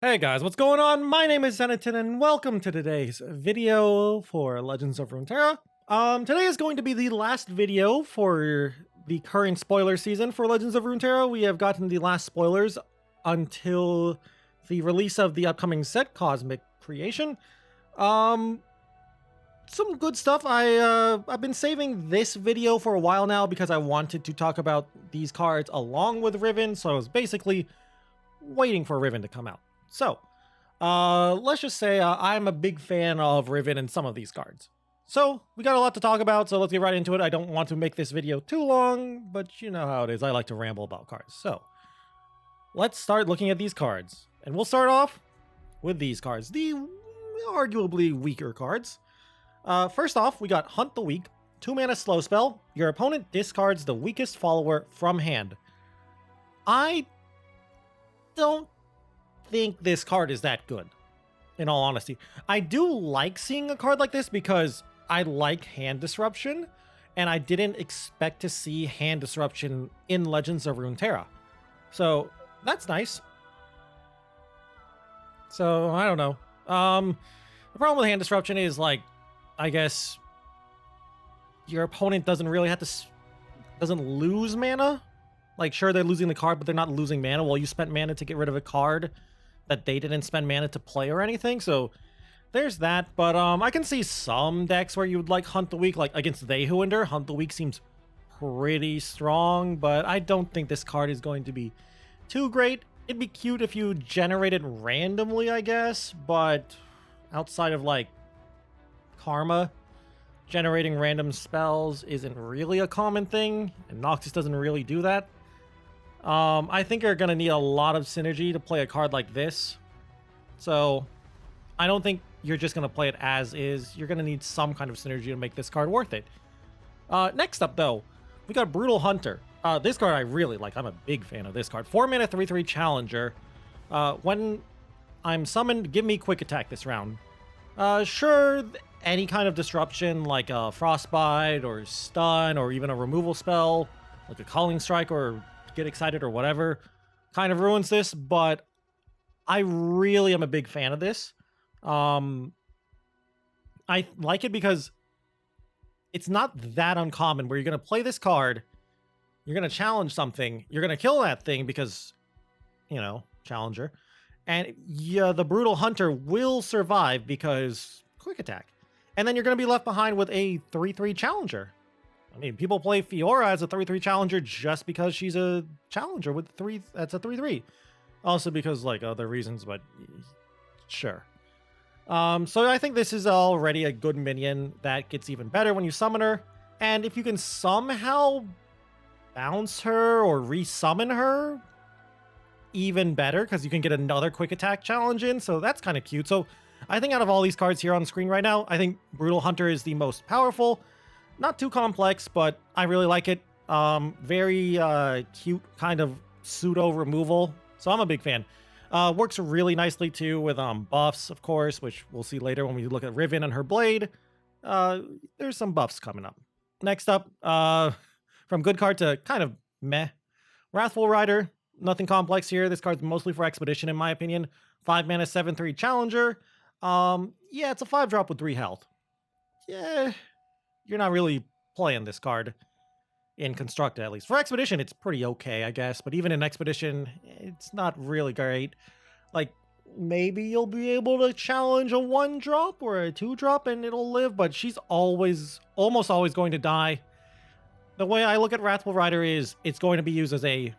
Hey guys, what's going on? My name is Zenitton and welcome to today's video for Legends of Runeterra. Today is going to be the last video for the current spoiler season for Legends of Runeterra. We have gotten the last spoilers until the release of the upcoming set, Cosmic Creation. Some good stuff. I've been saving this video for a while now because I wanted to talk about these cards along with Riven, so I was basically waiting for Riven to come out. So, let's just say I'm a big fan of Riven and some of these cards. So, we got a lot to talk about, so let's get right into it. I don't want to make this video too long, but you know how it is. I like to ramble about cards. So, let's start looking at these cards. And we'll start off with these cards, the arguably weaker cards. First off, we got Hunt the Weak, 2-mana slow spell. Your opponent discards the weakest follower from hand. I don't think this card is that good, in all honesty. I do like seeing a card like this because I like hand disruption, and I didn't expect to see hand disruption in Legends of Runeterra. So that's nice. So I don't know. The problem with hand disruption is, like, I guess your opponent doesn't really have to doesn't lose mana. Like, sure, they're losing the card, but they're not losing mana. Well, you spent mana to get rid of a card that they didn't spend mana to play or anything, so there's that. But I can see some decks where you would like Hunt the Weak, like against Thehuender. Hunt the Weak seems pretty strong, but I don't think this card is going to be too great. It'd be cute if you generated randomly, I guess, but outside of, like, Karma, generating random spells isn't really a common thing, and Noxus doesn't really do that. I think you're going to need a lot of synergy to play a card like this. So I don't think you're just going to play it as is. You're going to need some kind of synergy to make this card worth it. Next up, though, we got Brutal Hunter. This card I really like. I'm a big fan of this card. 4-mana 3/3 Challenger. When I'm summoned, give me Quick Attack this round. Sure, any kind of disruption like a Frostbite or Stun or even a removal spell, like a Calling Strike or Get Excited or whatever, kind of ruins this, but I really am a big fan of this. I like it because it's not that uncommon where you're going to play this card, you're going to challenge something, you're going to kill that thing because, you know, Challenger, and yeah, the Brutal Hunter will survive because Quick Attack. And then you're going to be left behind with a 3/3 Challenger. I mean, people play Fiora as a 3/3 Challenger just because she's a Challenger with 3. That's a 3/3. Also because, like, other reasons, but sure. So I think this is already a good minion that gets even better when you summon her. And if you can somehow bounce her or resummon her, even better, because you can get another Quick Attack challenge in. So that's kind of cute. So I think out of all these cards here on screen right now, I think Brutal Hunter is the most powerful. Not too complex, but I really like it. Very cute kind of pseudo removal. So I'm a big fan. Works really nicely too with buffs, of course, which we'll see later when we look at Riven and her blade. There's some buffs coming up. Next up, from good card to kind of meh, Wrathful Rider. Nothing complex here. This card's mostly for Expedition, in my opinion. 5-mana 7/3 Challenger. Yeah, it's a 5-drop with 3 health. Yeah, you're not really playing this card in Constructed, at least. For Expedition, it's pretty okay, I guess. But even in Expedition, it's not really great. Like, maybe you'll be able to challenge a 1-drop or a 2-drop and it'll live, but she's almost always going to die. The way I look at Wrathful Rider is it's going to be used as a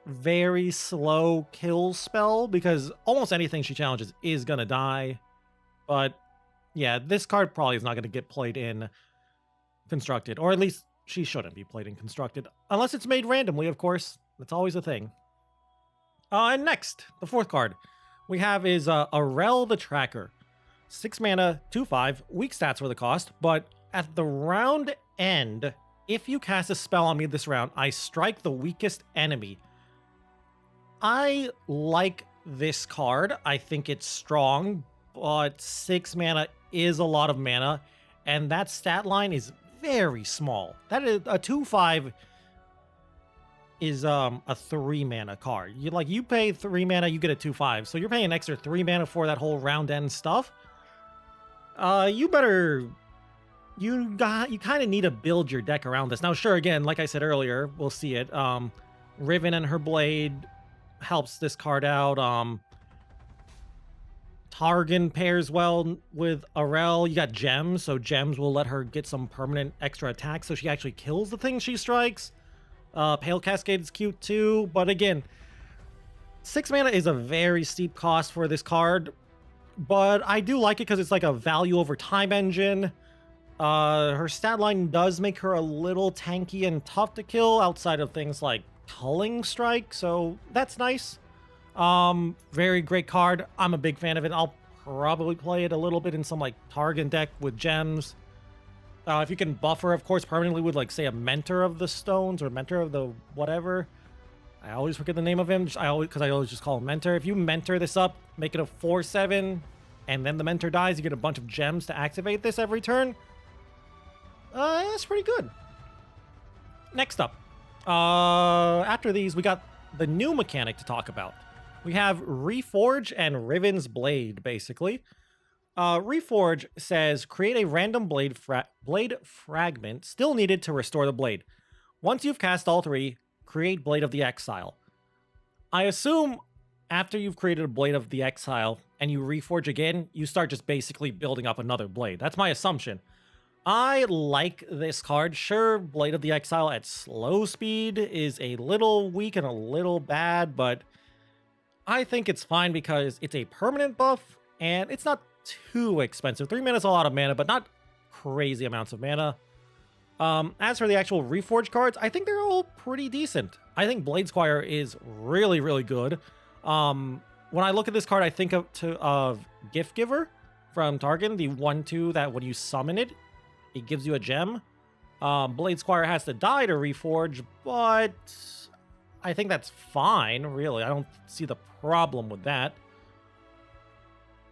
very slow kill spell because almost anything she challenges is going to die. But yeah, this card probably is not going to get played in Constructed, or at least she shouldn't be played in Constructed, unless it's made randomly, of course. That's always a thing. And next, the fourth card we have is Arel the Tracker. 6-mana, 2/5, weak stats for the cost, but at the round end, if you cast a spell on me this round, I strike the weakest enemy. I like this card. I think it's strong, but 6 mana is a lot of mana, and that stat line is very small. That is a 2/5 is a 3 mana card. You pay 3 mana, you get a 2/5. So you're paying an extra 3 mana for that whole round end stuff. You better you kind of need to build your deck around this. Now, sure, again, like I said earlier, we'll see it. Riven and her blade helps this card out. Targan pairs well with Arel. You got gems, so gems will let her get some permanent extra attacks, so she actually kills the thing she strikes. Pale Cascade is cute too, but again, 6 mana is a very steep cost for this card, but I do like it because it's like a value over time engine. Her stat line does make her a little tanky and tough to kill outside of things like Culling Strike, so that's nice. Very great card. I'm a big fan of it. I'll probably play it a little bit in some like Targan deck with gems. If you can buffer, of course, permanently with like say a Mentor of the Stones or Mentor of the whatever. I always forget the name of him because I always just call him Mentor. If you Mentor this up, make it a 4/7, and then the Mentor dies, you get a bunch of gems to activate this every turn. That's pretty good. Next up, after these, we got the new mechanic to talk about. We have Reforge and Riven's Blade, basically. Reforge says, create a random blade fragment still needed to restore the blade. Once you've cast all 3, create Blade of the Exile. I assume after you've created a Blade of the Exile and you Reforge again, you start just basically building up another blade. That's my assumption. I like this card. Sure, Blade of the Exile at slow speed is a little weak and a little bad, but I think it's fine because it's a permanent buff and it's not too expensive. 3 mana is a lot of mana, but not crazy amounts of mana. As for the actual Reforge cards, I think they're all pretty decent. I think Blade Squire is really, really good. When I look at this card, I think of Gift Giver from Targan, the 1/2 that when you summon it, it gives you a gem. Blade Squire has to die to Reforge, but I think that's fine, really. I don't see the problem with that.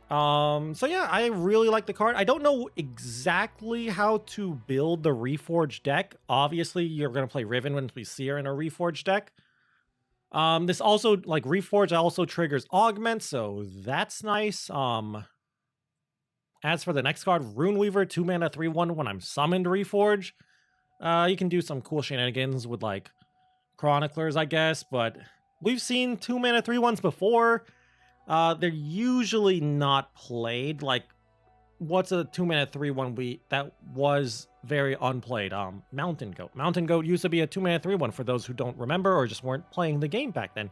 So yeah, I really like the card. I don't know exactly how to build the Reforge deck. Obviously, you're going to play Riven once we see her in a Reforge deck. This also, like Reforge also triggers Augment, so that's nice. As for the next card, Runeweaver, 2 mana 3/1 when I'm summoned Reforge. You can do some cool shenanigans with like Chroniclers, I guess, but we've seen 2 mana 3/1s before. They're usually not played. Like, what's a 2 mana 3/1 that was very unplayed? Mountain Goat. Mountain Goat used to be a 2 mana 3/1 for those who don't remember or just weren't playing the game back then.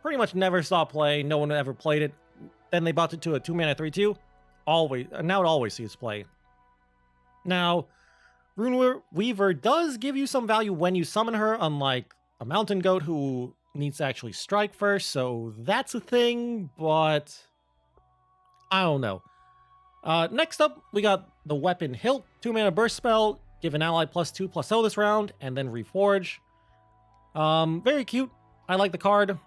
Pretty much never saw play. No one ever played it. Then they bought it to a 2 mana 3/2. Now it always sees play. Now, Runeweaver does give you some value when you summon her, unlike a Mountain Goat who needs to actually strike first, so that's a thing, but I don't know. Next up, we got the Weapon Hilt, 2 mana burst spell, give an ally +2/+0 this round, and then Reforge. Very cute. I like the card.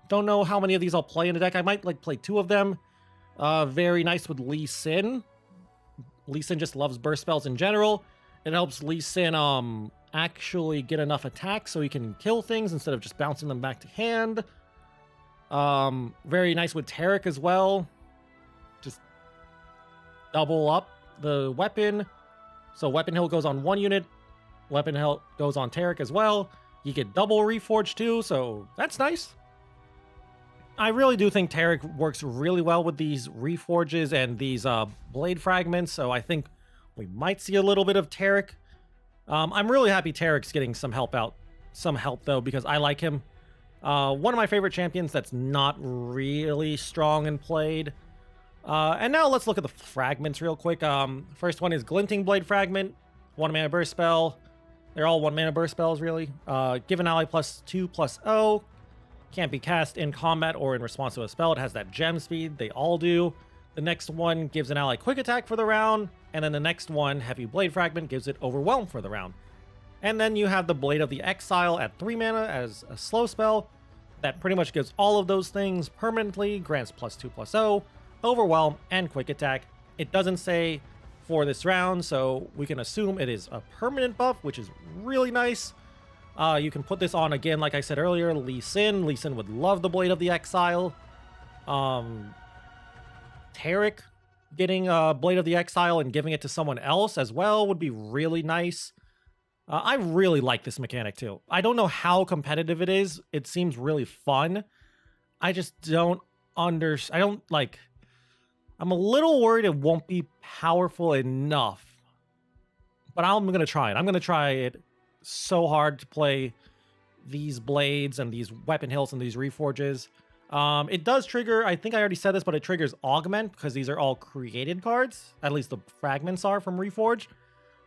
Don't know how many of these I'll play in the deck. I might like play 2 of them. Very nice with Lee Sin. Lee Sin just loves burst spells in general. It helps Lee Sin actually get enough attack so he can kill things instead of just bouncing them back to hand. Very nice with Tarek as well. Just double up the weapon. So Weapon Hilt goes on 1 unit. Weapon Hilt goes on Tarek as well. You get double Reforge too, so that's nice. I really do think Tarek works really well with these Reforges and these blade fragments, so I think we might see a little bit of Tarek. I'm really happy Tarek's getting some help though, because I like him. One of my favorite champions that's not really strong and played. And now let's look at the fragments real quick. First one is Glinting Blade Fragment, 1 mana burst spell. They're all 1 mana burst spells, really. Give an ally +2/+0. Can't be cast in combat or in response to a spell. It has that gem speed. They all do. The next one gives an ally quick attack for the round. And then the next one, Heavy Blade Fragment, gives it Overwhelm for the round. And then you have the Blade of the Exile at 3 mana as a slow spell. That pretty much gives all of those things permanently. Grants +2/+0, Overwhelm, and quick attack. It doesn't say for this round, so we can assume it is a permanent buff, which is really nice. You can put this on again, like I said earlier, Lee Sin. Lee Sin would love the Blade of the Exile. Tarek getting Blade of the Exile and giving it to someone else as well would be really nice. I really like this mechanic too. I don't know how competitive it is. It seems really fun. I just don't I don't like... I'm a little worried it won't be powerful enough. But I'm going to try it. I'm going to try it so hard to play these blades and these weapon hills and these reforges. It does trigger, I think I already said this, but it triggers augment because these are all created cards. At least the fragments are from Reforge.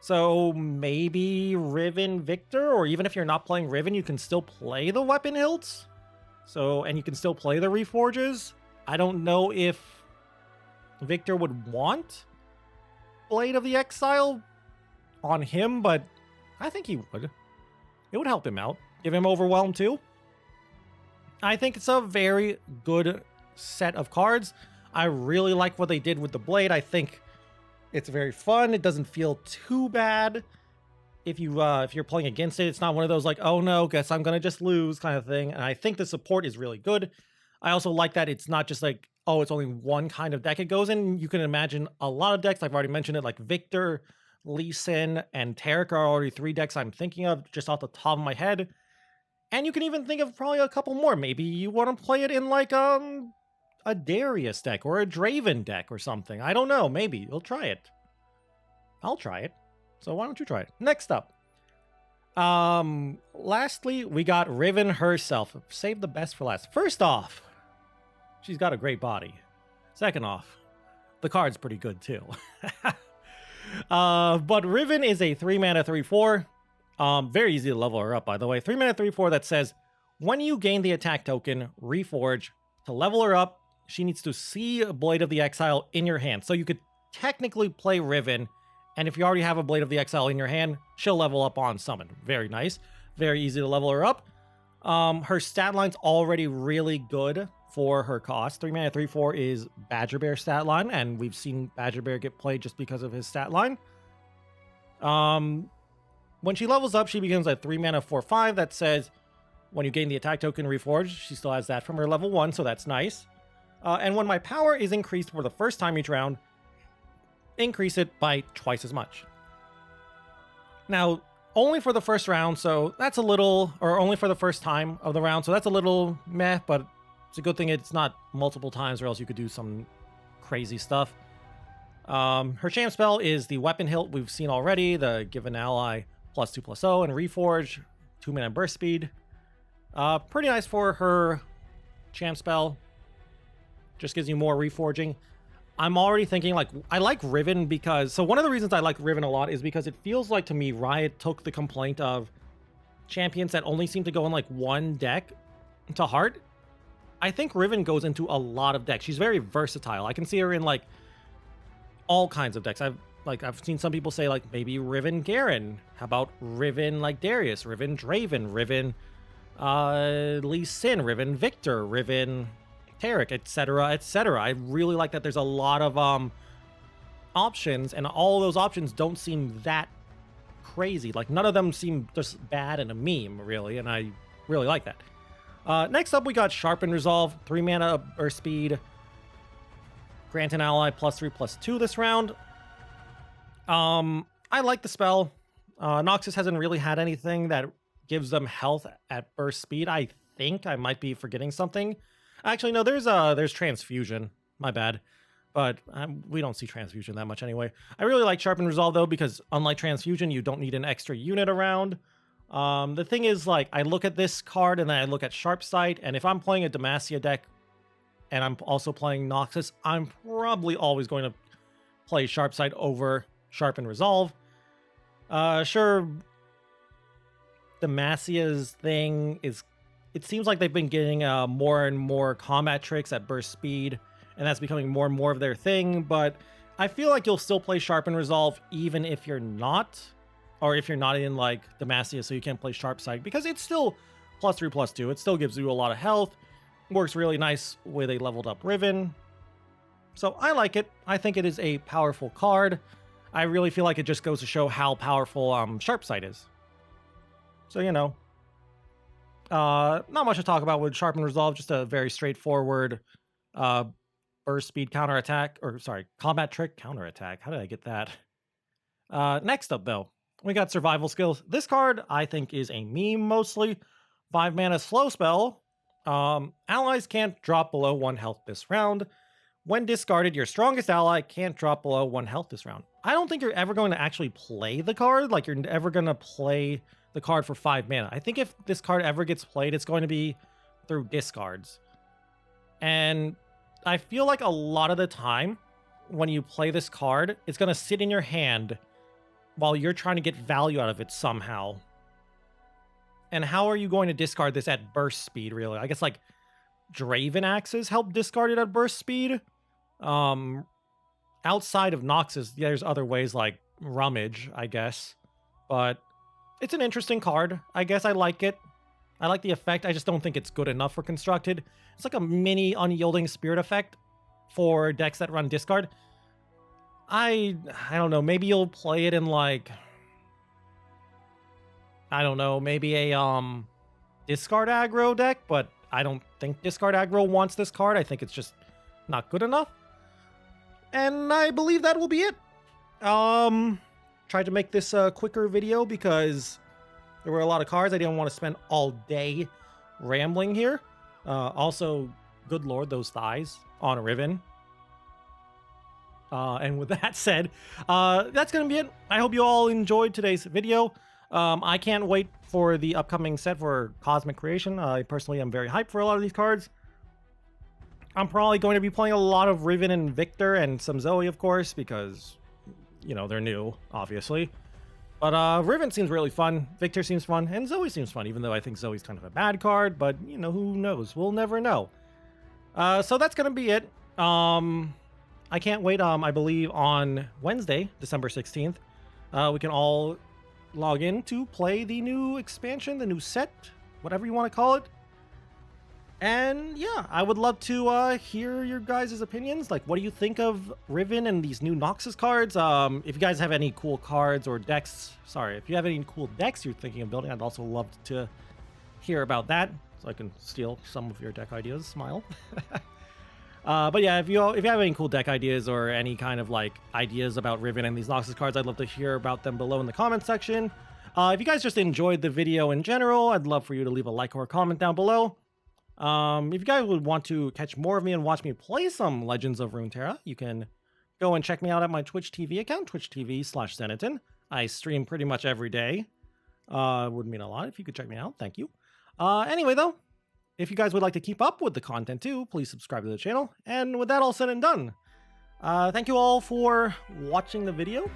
So maybe Riven Victor, or even if you're not playing Riven, you can still play the weapon hilts. And you can still play the reforges. I don't know if Victor would want Blade of the Exile on him, but I think he would. It would help him out. Give him Overwhelm too. I think it's a very good set of cards. I really like what they did with the Blade. I think it's very fun. It doesn't feel too bad. If you're playing against it, it's not one of those like, oh no, guess I'm gonna just lose kind of thing. And I think the support is really good. I also like that it's not just like, oh, it's only one kind of deck it goes in. You can imagine a lot of decks. I've already mentioned it, like Victor, Lee Sin, and Tarek are already 3 decks I'm thinking of just off the top of my head. And you can even think of probably a couple more. Maybe you want to play it in like a Darius deck or a Draven deck or something. I don't know. Maybe you'll try it. I'll try it. So why don't you try it? Next up. Lastly, we got Riven herself. Save the best for last. First off, she's got a great body. Second off, the card's pretty good too. But Riven is a 3-mana 3/4. Very easy to level her up, by the way. 3-mana 3/4 that says, when you gain the attack token, Reforge, to level her up, she needs to see a Blade of the Exile in your hand. So you could technically play Riven, and if you already have a Blade of the Exile in your hand, she'll level up on summon. Very nice. Very easy to level her up. Her stat line's already really good for her cost. 3-mana 3/4 is Badger Bear stat line, and we've seen Badger Bear get played just because of his stat line. When she levels up, she becomes a 3-mana 4/5 that says, when you gain the attack token Reforge, she still has that from her level 1, so that's nice. And when my power is increased for the first time each round, increase it by twice as much. Now, only for the first round, so that's a little, or only for the first time of the round, so that's a little meh, but it's a good thing it's not multiple times, or else you could do some crazy stuff. Her champ spell is the weapon hilt we've seen already, the give an ally +2/+0, and Reforge, 2-mana burst speed. Pretty nice for her champ spell. Just gives you more reforging. I'm already thinking, like, I like Riven because... So one of the reasons I like Riven a lot is because it feels like, to me, Riot took the complaint of champions that only seem to go in, like, one deck to heart. I think Riven goes into a lot of decks. She's very versatile. I can see her in, like, all kinds of decks. I've seen some people say, like, maybe Riven Garen. How about Riven, like, Darius? Riven Draven? Riven Lee Sin? Riven Victor? Riven Tarek, etc., etc. I really like that there's a lot of options, and all those options don't seem that crazy. Like, none of them seem just bad in a meme, really, and I really like that. Next up, we got Sharpen Resolve, 3-mana burst speed. Grant an ally +3/+2 this round. I like the spell. Noxus hasn't really had anything that gives them health at burst speed. I think I might be forgetting something. Actually, no, there's Transfusion. My bad. But we don't see Transfusion that much anyway. I really like Sharpen Resolve, though, because unlike Transfusion, you don't need an extra unit around. The thing is, like, I look at this card, and then I look at Sharp Sight, and if I'm playing a Demacia deck, and I'm also playing Noxus, I'm probably always going to play Sharp Sight over Sharpen Resolve. Sure, Demacia's thing is... It seems like they've been getting more and more combat tricks at burst speed, and that's becoming more and more of their thing, but I feel like you'll still play Sharpen Resolve even if you're not, or if you're not in, like, Demacia, so you can't play Sharp Sight, because it's still +3/+2. It still gives you a lot of health, works really nice with a leveled up Riven, so I like it. I think it is a powerful card. I really feel like it just goes to show how powerful Sharp Sight is. So, you know, Not much to talk about with Sharpen Resolve, just a very straightforward burst speed counterattack, or sorry, combat trick counterattack. How did I get that? Next up, though, we got Survival Skills. This card, I think, is a meme mostly. 5 mana slow spell. Allies can't drop below 1 health this round. When discarded, your strongest ally can't drop below 1 health this round. I don't think you're ever going to actually play the card. Like, you're ever going to play the card for 5 mana. I think if this card ever gets played, it's going to be through discards. And I feel like a lot of the time, when you play this card, it's going to sit in your hand while you're trying to get value out of it somehow. And how are you going to discard this at burst speed, really? I guess, like, Draven Axes help discard it at burst speed. Outside of Noxus, yeah, there's other ways, like Rummage, I guess. But it's an interesting card. I guess I like it. I like the effect. I just don't think it's good enough for Constructed. It's like a mini Unyielding Spirit effect for decks that run discard. I don't know. Maybe you'll play it in, like, I don't know, maybe a discard aggro deck, but I don't think discard aggro wants this card. I think it's just not good enough. And I believe that will be it. Tried to make this a quicker video because there were a lot of cards. I didn't want to spend all day rambling here. Also, good lord, those thighs on Riven. And with that said, that's going to be it. I hope you all enjoyed today's video. I can't wait for the upcoming set for Cosmic Creation. I personally am very hyped for a lot of these cards. I'm probably going to be playing a lot of Riven and Victor and some Zoe, of course, because, you know, they're new, obviously. But Riven seems really fun, Victor seems fun, and Zoe seems fun, even though I think Zoe's kind of a bad card, but, you know, who knows? We'll never know. So that's going to be it. I can't wait, I believe, on Wednesday, December 16th. We can all log in to play the new expansion, the new set, whatever you want to call it. And yeah, I would love to hear your guys' opinions. Like, what do you think of Riven and these new Noxus cards? If you guys have any cool cards or decks, if you have any cool decks you're thinking of building, I'd also love to hear about that, so I can steal some of your deck ideas. Smile. But yeah, if you have any cool deck ideas or any kind of like ideas about Riven and these Noxus cards, I'd love to hear about them below in the comment section. If you guys just enjoyed the video in general, I'd love for you to leave a like or a comment down below. If you guys would want to catch more of me and watch me play some Legends of Runeterra, you can go and check me out at my Twitch TV account, twitch.tv/Zeneton. I stream pretty much every day. Would mean a lot if you could check me out. Thank you. Anyway, though, if you guys would like to keep up with the content too, please subscribe to the channel. And with that all said and done, thank you all for watching the video.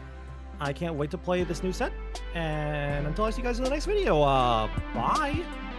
I can't wait to play this new set. And until I see you guys in the next video, bye!